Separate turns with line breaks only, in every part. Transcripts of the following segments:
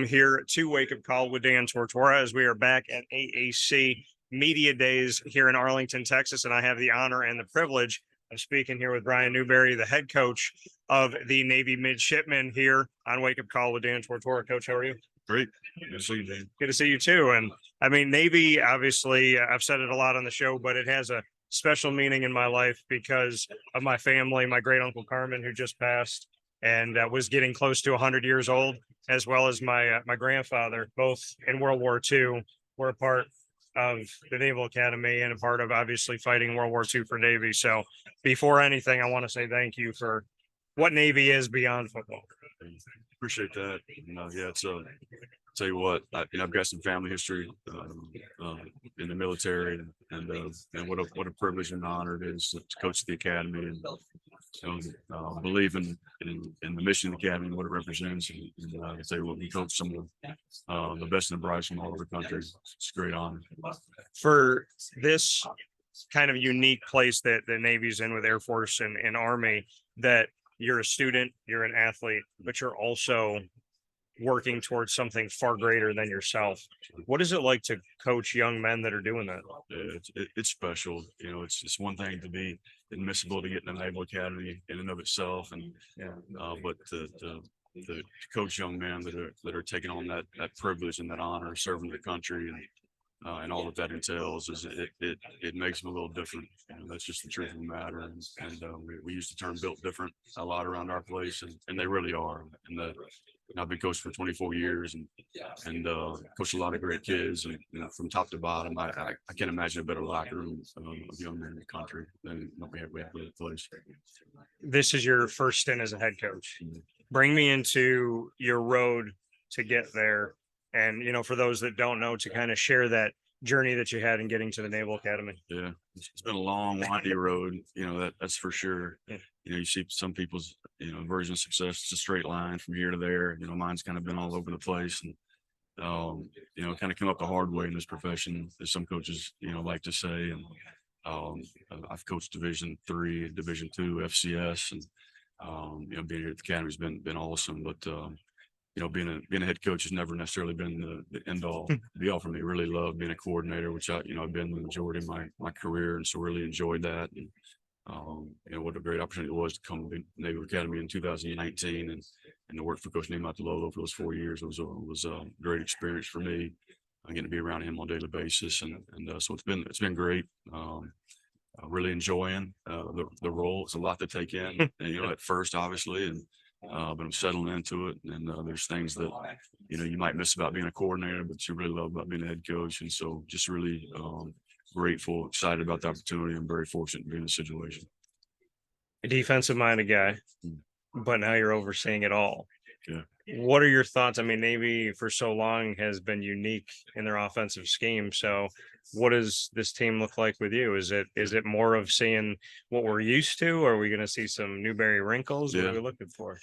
Welcome here to Wake Up Call with Dan Tortora as we are back at AAC Media Days here in Arlington, Texas. And I have the honor and the privilege of speaking here with Brian Newberry, the head coach of the Navy Midshipmen here on Wake Up Call with Dan Tortora. Coach, how are you?
Great. Good to see you, Dan.
Good to see you too. And I mean, Navy, obviously, I've said it a lot on the show, but it has a special meaning in my life because of my family, my great uncle Carmen, who just passed and was getting close to 100 years old, as well as my grandfather, both in World War II, were a part of the Naval Academy and a part of obviously fighting World War II for Navy. So before anything, I want to say thank you for what Navy is beyond football.
Appreciate that. Yeah, it's tell you what, I've got some family history in the military, and what a privilege and honor it is to coach the academy and believe in the mission of the academy and what it represents. And I say, well, we coach some of the best and the brightest from all over the country. It's a great honor.
For this kind of unique place that the Navy's in with Air Force and Army, that you're a student, you're an athlete, but you're also working towards something far greater than yourself. What is it like to coach young men that are doing that?
It's special. You know, it's one thing to be admissible to get in the Naval Academy in and of itself, and but to coach young men that are taking on that privilege and that honor of serving the country and all that entails, is it makes them a little different. That's just the truth of the matter. And we use the term "built different" a lot around our place, and they really are. And I've been coaching for 24 years and coached a lot of great kids, and from top to bottom, I can't imagine a better locker room of young men in the country than what we have at the place.
This is your first stint as a head coach. Bring me into your road to get there. And, for those that don't know, to kind of share that journey that you had in getting to the Naval Academy.
Yeah, it's been a long, windy road, that's for sure.
Yeah.
You see some people's, version of success, it's a straight line from here to there. Mine's kind of been all over the place, and, kind of come up the hard way in this profession, as some coaches, like to say. And I've coached Division III, Division II, FCS, and, being here at the Academy has been awesome. But, being a head coach has never necessarily been the end all be all for me. Really love being a coordinator, which I've been the majority of my career, and so really enjoyed that. And what a great opportunity it was to come to Naval Academy in 2019 and to work for Coach Nemo for those 4 years. It was a great experience for me. Getting to be around him on a daily basis, and so it's been great. Really enjoying the role. It's a lot to take in, and, at first, obviously, but I'm settling into it, and there's things that you might miss about being a coordinator, but you really love about being a head coach. And so just really grateful, excited about the opportunity. I'm very fortunate to be in this situation.
A defensive minded guy, but now you're overseeing it all.
Yeah.
What are your thoughts? I mean, Navy for so long has been unique in their offensive scheme. So what does this team look like with you? Is it more of seeing what we're used to? Or are we going to see some Newberry wrinkles?
Yeah.
What are we looking for?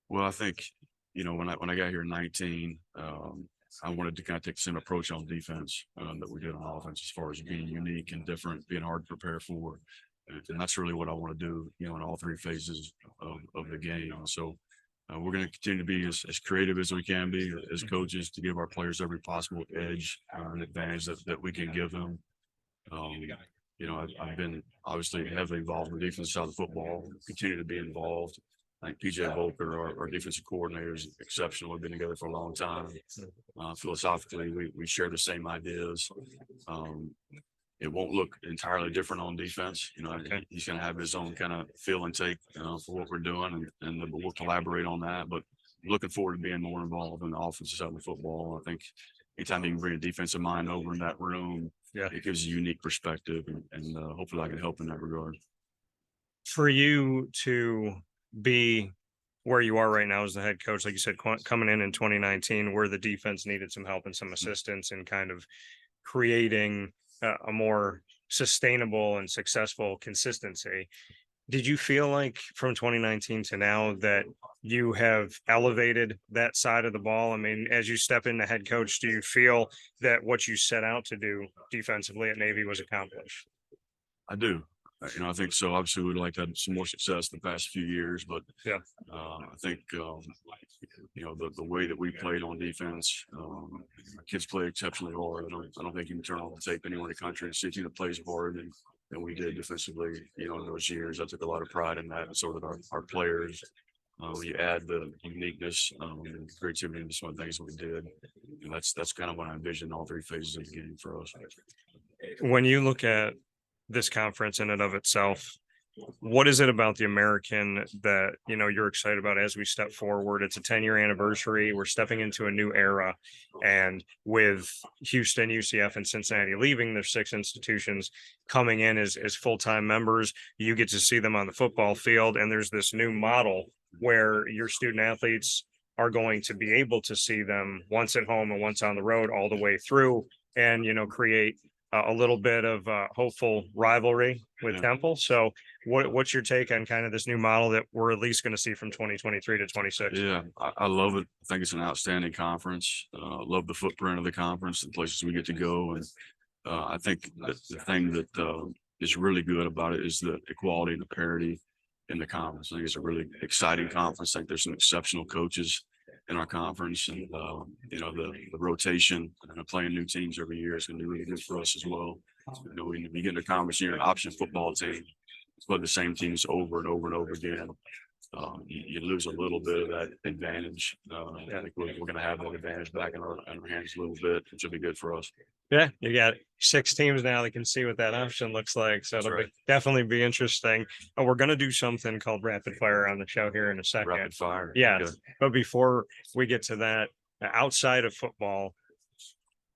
Well, I think, when I got here in 19, I wanted to kind of take the same approach on defense that we did on offense, as far as being unique and different, being hard to prepare for. And that's really what I want to do, in all three phases of the game. So we're going to continue to be as creative as we can be as coaches, to give our players every possible edge and advantage that we can give them. I've been obviously heavily involved in the defensive side of football, continue to be involved. I think PJ Volker, our defensive coordinator, is exceptional. We've been together for a long time. Philosophically, we share the same ideas. It won't look entirely different on defense. He's going to have his own kind of feel and take for what we're doing, and we'll collaborate on that. But I'm looking forward to being more involved in the offensive side of the football. I think anytime you can bring a defensive mind over in that room, it gives a unique perspective, and hopefully I can help in that regard.
For you to be where you are right now as the head coach, like you said, coming in 2019, where the defense needed some help and some assistance in kind of creating a more sustainable and successful consistency. Did you feel like from 2019 to now that you have elevated that side of the ball? I mean, as you step into head coach, do you feel that what you set out to do defensively at Navy was accomplished?
I do. I think so. Obviously, we'd like to have some more success the past few years, but
Yeah.
I think the way that we played on defense, our kids play exceptionally hard. I don't think you can turn on the tape anywhere in the country and see a team that plays harder than we did defensively. In those years, I took a lot of pride in that, and so did our players. You add the uniqueness and creativity into some of the things that we did. That's kind of what I envisioned all three phases of the game for us.
When you look at this conference in and of itself, what is it about the American that you're excited about as we step forward? It's a 10-year anniversary. We're stepping into a new era, and with Houston, UCF, and Cincinnati leaving, their 6 institutions coming in as full-time members. You get to see them on the football field, and there's this new model where your student athletes are going to be able to see them once at home and once on the road all the way through, and create a little bit of hopeful rivalry with
Yeah.
Temple. So what's your take on kind of this new model that we're at least going to see from 2023 to 26?
Yeah, I love it. I think it's an outstanding conference. Love the footprint of the conference, the places we get to go. And I think that the thing that is really good about it is the equality and the parity in the conference. I think it's a really exciting conference. I think there's some exceptional coaches in our conference, and the rotation and playing new teams every year is going to be really good for us as well. When you get in a conference, you're an option football team, play the same teams over and over and over again. You lose a little bit of that advantage. I think we're going to have that advantage back in our hands a little bit, which will be good for us.
Yeah, you got 6 teams now that can see what that option looks like. So it'll definitely be interesting. And we're going to do something called rapid fire on the show here in a second.
Rapid fire.
Yeah.
Okay.
But before we get to that, outside of football,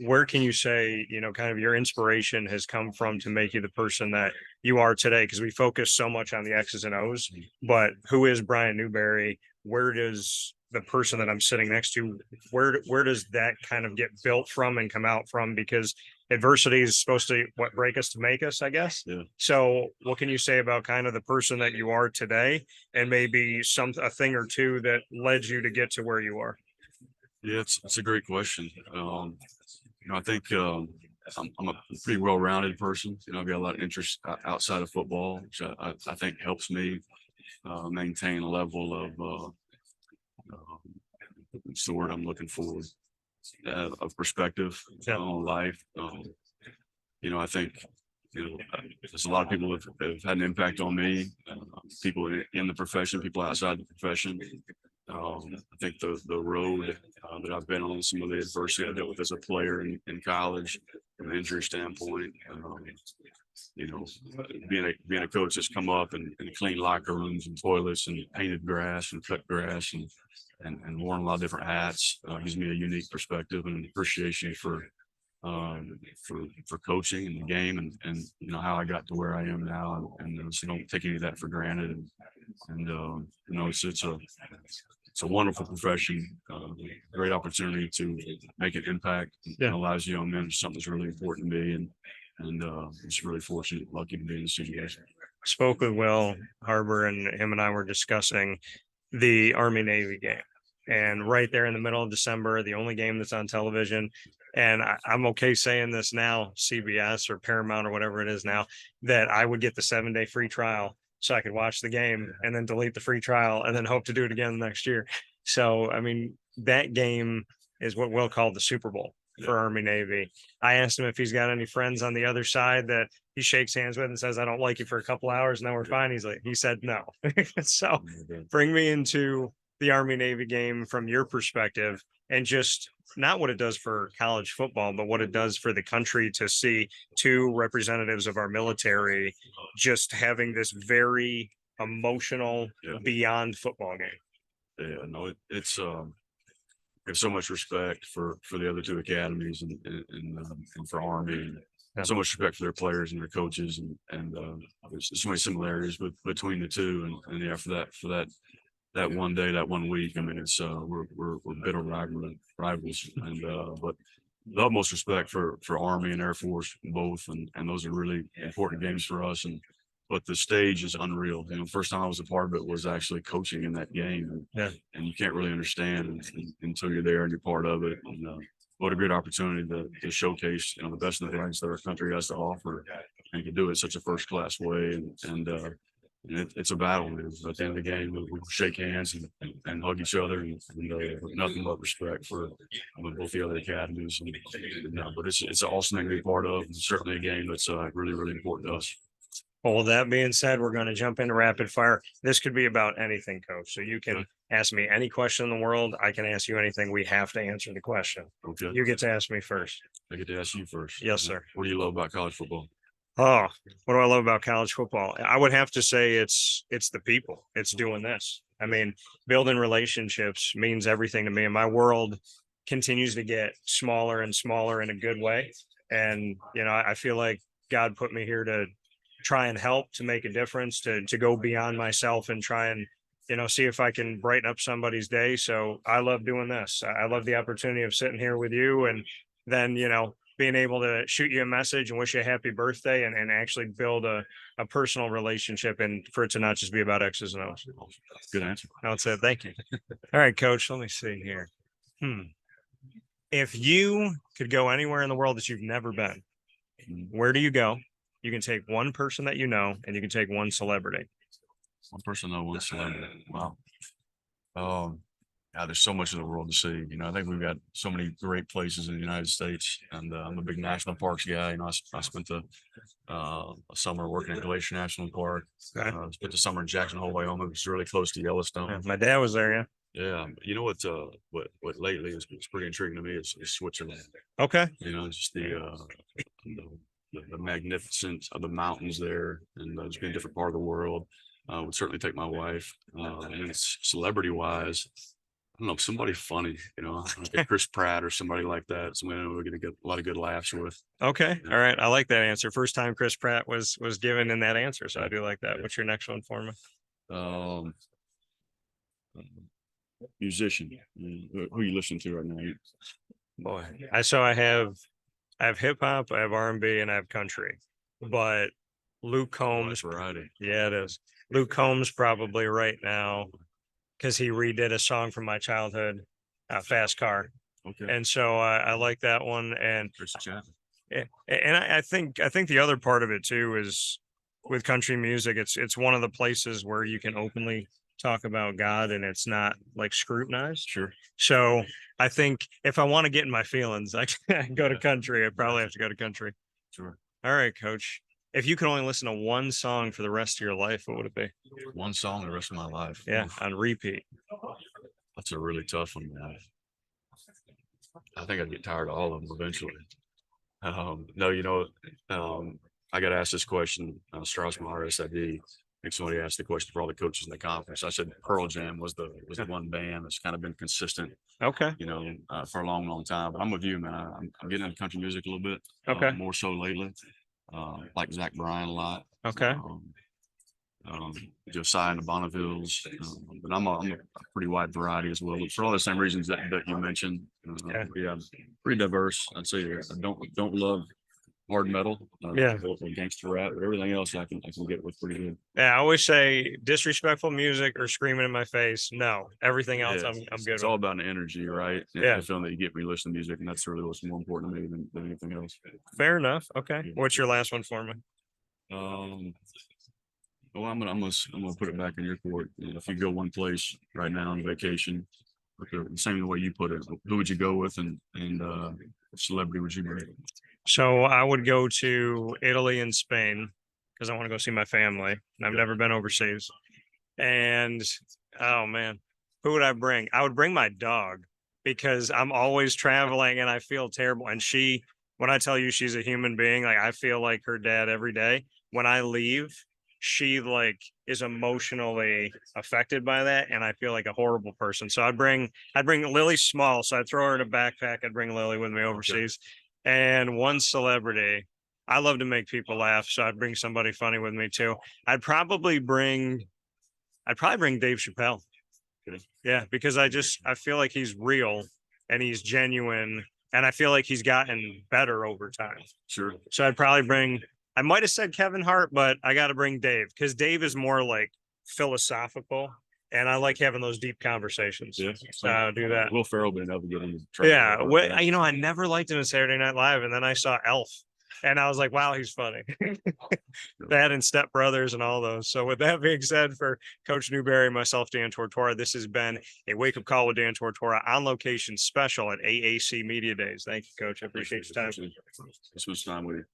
where can you say, kind of your inspiration has come from to make you the person that you are today? Because we focus so much on the X's and O's, but who is Brian Newberry? Where does the person that I'm sitting next to, where does that kind of get built from and come out from? Because adversity is supposed to break us to make us, I guess.
Yeah.
So what can you say about kind of the person that you are today, and maybe a thing or two that led you to get to where you are?
Yeah, it's a great question. I think I'm a pretty well-rounded person. I've got a lot of interest outside of football, which I think helps me maintain a level of what's the word I'm looking for, of perspective on life. I think there's a lot of people that have had an impact on me, people in the profession, people outside the profession. I think the road that I've been on, some of the adversity I dealt with as a player in college, from an injury standpoint, being a coach that's come up and clean locker rooms and toilets and painted grass and cut grass and worn a lot of different hats, gives me a unique perspective and appreciation for coaching and the game, and how I got to where I am now, and so don't take any of that for granted. It's a wonderful profession, great opportunity to make an impact in the lives of young men. Something that's really important to me, and I'm just really fortunate, lucky to be in this situation.
Spoke with Will Harbor, and him and I were discussing the Army-Navy game. And right there in the middle of December, the only game that's on television, and I'm okay saying this now, CBS or Paramount or whatever it is now, that I would get the 7-day free trial so I could watch the game and then delete the free trial and then hope to do it again next year. So, I mean, that game is what Will called the Super Bowl for Army-Navy. I asked him if he's got any friends on the other side that he shakes hands with and says, I don't like you for a couple hours. Now we're fine. He said no. So bring me into the Army-Navy game from your perspective, and just not what it does for college football, but what it does for the country to see 2 representatives of our military just having this very emotional beyond football game.
Yeah, no, it's I have so much respect for the other 2 academies and for Army, and so much respect for their players and their coaches, and there's so many similarities between the 2, and for that one day, that 1 week. I mean, it's we're bitter rivals, and but the utmost respect for Army and Air Force both, and those are really important games for us. But the stage is unreal. First time I was a part of it was actually coaching in that game, and you can't really understand until you're there and you're part of it. And what a great opportunity to showcase, you know, the best of the ranks that our country has to offer, and to do it in such a first class way. It's a battle, man. At the end of the game, we shake hands and hug each other, and nothing but respect for both the other academies. But it's an awesome thing to be part of. It's certainly a game that's really, really important to us.
Well, with that being said, we're going to jump into rapid fire. This could be about anything, coach. So you can ask me any question in the world. I can ask you anything. We have to answer the question.
Okay.
You get to ask me first.
I get to ask you first.
Yes, sir.
What do you love about college football?
Oh, what do I love about college football? I would have to say it's the people. It's doing this. I mean, building relationships means everything to me. And my world continues to get smaller and smaller in a good way. And, you know, I feel like God put me here to try and help, to make a difference, to go beyond myself and try and, you know, see if I can brighten up somebody's day. So I love doing this. I love the opportunity of sitting here with you, and then, you know, being able to shoot you a message and wish you a happy birthday, and actually build a personal relationship, and for it to not just be about X's and O's.
Good answer.
That's it. Thank you. All right, coach, let me see here. If you could go anywhere in the world that you've never been, where do you go? You can take one person that you know, and you can take one celebrity.
One person, no, one celebrity. Wow. Yeah, there's so much of the world to see. You know, I think we've got so many great places in the United States, and I'm a big national parks guy. You know, I spent a summer working at Glacier National Park.
Okay.
Spent the summer in Jackson Hole, Wyoming, which is really close to Yellowstone.
Yeah, my dad was there. Yeah.
Yeah, you know what lately is pretty intriguing to me is Switzerland.
Okay.
You know, just the magnificence of the mountains there, and just being a different part of the world. Would certainly take my wife. And it's celebrity wise, I don't know, somebody funny, you know, like Chris Pratt or somebody like that. Somebody we're going to get a lot of good laughs with.
Okay. All right. I like that answer. First time Chris Pratt was given in that answer. So I do like that.
Yeah.
What's your next one for me?
Musician. Who are you listening to right now?
Boy, I have hip hop, I have R&B, and I have country. But Luke Combs,
Variety.
yeah, it is. Luke Combs probably right now, because he redid a song from my childhood, Fast Car.
Okay.
And so I like that one. And
Yeah.
and I think the other part of it too is with country music, it's one of the places where you can openly talk about God, and it's not like scrutinized.
Sure.
So I think if I want to get in my feelings, I can go to country. I probably have to go to country.
Sure.
All right, coach. If you could only listen to one song for the rest of your life, what would it be?
One song the rest of my life.
Yeah,
Oof.
on repeat.
That's a really tough one, man. I think I'd get tired of all of them eventually. No, you know, I got asked this question, Strauss-Meyer SID. I think somebody asked the question for all the coaches in the conference. I said Pearl Jam was the one band that's kind of been consistent,
Okay.
you know, for a long, long time. But I'm with you, man. I'm getting into country music a little bit.
Okay.
More so lately. Like Zach Bryan a lot.
Okay.
Josiah and the Bonnevilles. But I'm a pretty wide variety as well, for all the same reasons that you mentioned. Yeah, pretty diverse. I'd say I don't love hard metal,
Yeah.
gangster rap, but everything else I can get with pretty good.
Yeah, I always say disrespectful music or screaming in my face. No, everything else
Yeah,
I'm good
It's
with.
all about the energy, right? And
Yeah.
the feeling that you get when you listen to music, and that's really what's more important to me than anything else.
Fair enough. Okay.
Yeah.
What's your last one for me?
Well, I'm gonna put it back in your court. You know, if you go one place right now on vacation, the same way you put it, who would you go with, and what celebrity would you bring?
So I would go to Italy and Spain because I want to go see my family. And I've never been overseas. And oh man, who would I bring? I would bring my dog because I'm always traveling and I feel terrible. And when I tell you she's a human being, like I feel like her dad every day. When I leave, she like is emotionally affected by that, and I feel like a horrible person. So I'd bring Lily small, so I'd throw her in a backpack. I'd bring Lily with me overseas. And one celebrity. I love to make people laugh, so I'd bring somebody funny with me too. I'd probably bring Dave Chappelle.
Okay.
Yeah, because I feel like he's real and he's genuine, and I feel like he's gotten better over time.
Sure.
So I might have said Kevin Hart, but I got to bring Dave because Dave is more like philosophical and I like having those deep conversations.
Yeah.
Do that.
Will Ferrell been able to get him. to
Yeah,
try
well,
that.
you know, I never liked him in Saturday Night Live, and then I saw Elf, and I was like, wow, he's funny. That and Step Brothers and all those. So with that being said, for Coach Newberry, myself, Dan Tortora, this has been a Wake Up Call with Dan Tortora on location special at AAC Media Days. Thank you, Coach. I appreciate your time.
This was time with you.